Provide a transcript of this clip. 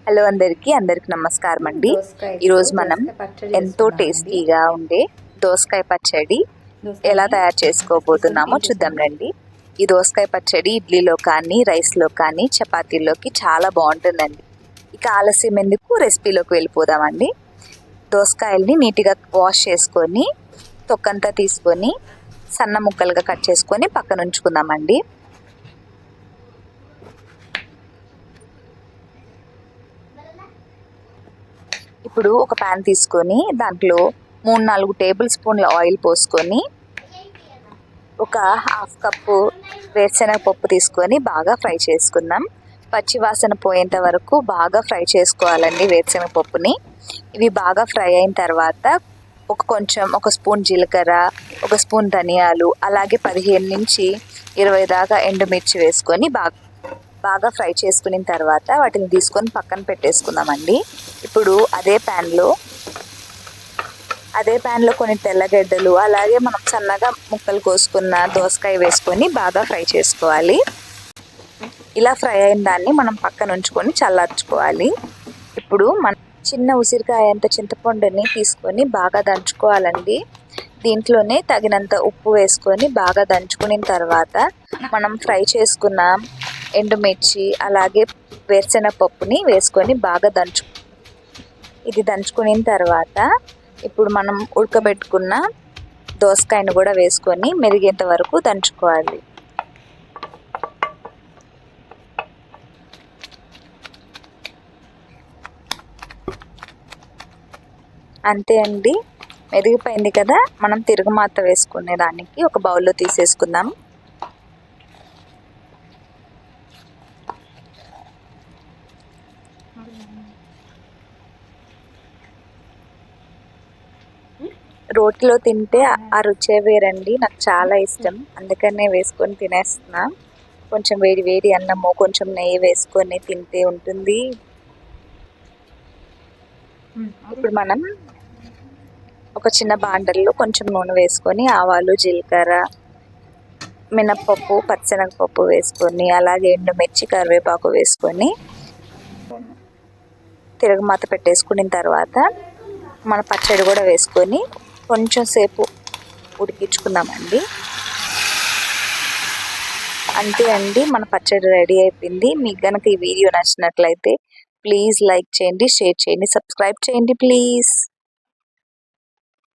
Hello అందరికీ నమస్కారం అండి. ఈరోజు మనం ఎంతో టేస్టీగా ఉండే దోసకాయ పచ్చడి ఎలా తయారు చేసుకోబోతున్నామో చూద్దాం రండి. ఈ దోసకాయ పచ్చడి ఇడ్లీలో కానీ రైస్లో కానీ చపాతీలోకి చాలా బాగుంటుందండి. ఇక ఆలస్యం ఎందుకు రెసిపీలోకి వెళ్ళిపోదామండి. దోసకాయల్ని నీట్గా వాష్ చేసుకొని తొక్కంతా తీసుకొని సన్న ముక్కలుగా కట్ చేసుకొని పక్కన ఉంచుకుందామండి. ఇప్పుడు ఒక ప్యాన్ తీసుకొని దాంట్లో 3-4 టేబుల్ స్పూన్ల ఆయిల్ పోసుకొని ఒక హాఫ్ కప్పు వేరుశనగ పప్పు తీసుకొని బాగా ఫ్రై చేసుకుందాం. పచ్చి వాసన పోయేంత వరకు బాగా ఫ్రై చేసుకోవాలండి వేరుశనగ పప్పుని. ఇవి బాగా ఫ్రై అయిన తర్వాత ఒక స్పూన్ జీలకర్ర, ఒక స్పూన్ ధనియాలు, అలాగే 15-20 దాకా ఎండుమిర్చి వేసుకొని బాగా ఫ్రై చేసుకున్న తర్వాత వాటిని తీసుకొని పక్కన పెట్టేసుకుందామండి. ఇప్పుడు అదే ప్యాన్లో కొన్ని తెల్లగడ్డలు, అలాగే మనం సన్నగా ముక్కలు కోసుకున్న దోసకాయ వేసుకొని బాగా ఫ్రై చేసుకోవాలి. ఇలా ఫ్రై అయిన దాన్ని మనం పక్కన ఉంచుకొని చల్లార్చుకోవాలి. ఇప్పుడు చిన్న ఉసిరికాయ అంత చింతపండుని తీసుకొని బాగా దంచుకోవాలండి. దీంట్లోనే తగినంత ఉప్పు వేసుకొని బాగా దంచుకున్న తర్వాత మనం ఫ్రై చేసుకున్న ఎండుమిర్చి, అలాగే వేరుశనగ పప్పుని వేసుకొని బాగా ఇది దంచుకున్న తర్వాత ఇప్పుడు మనం ఉడకబెట్టుకున్న దోసకాయను కూడా వేసుకొని మెరిగేంత వరకు దంచుకోవాలి. అంతే అండి, మెరిగిపోయింది కదా. మనం తిరుగుమాత వేసుకునే దానికి ఒక బౌల్లో తీసేసుకుందాం. రోటిలో తింటే ఆ రుచే వేరండి. నాకు చాలా ఇష్టం, అందుకనే వేసుకొని తినేస్తున్నా. కొంచెం వేడి వేడి అన్నము, కొంచెం నెయ్యి వేసుకొని తింటే ఉంటుంది. ఇప్పుడు మనం ఒక చిన్న బాండల్లో కొంచెం నూనె వేసుకొని ఆవాలు, జీలకర్ర, మినప్పప్పు, పచ్చనగపప్పు వేసుకొని, అలాగే ఎండుమిర్చి, కరివేపాకు వేసుకొని తిరగమాత పెట్టేసుకున్న తర్వాత మన పచ్చడి కూడా వేసుకొని కొంచెం సేపు ఉడికించుకుందామండి. అంతే అండి, మన పచ్చడి రెడీ అయిపోయింది. మీకు కనుక ఈ వీడియో నచ్చినట్లయితే ప్లీజ్ లైక్ చేయండి, షేర్ చేయండి, సబ్స్క్రైబ్ చేయండి ప్లీజ్.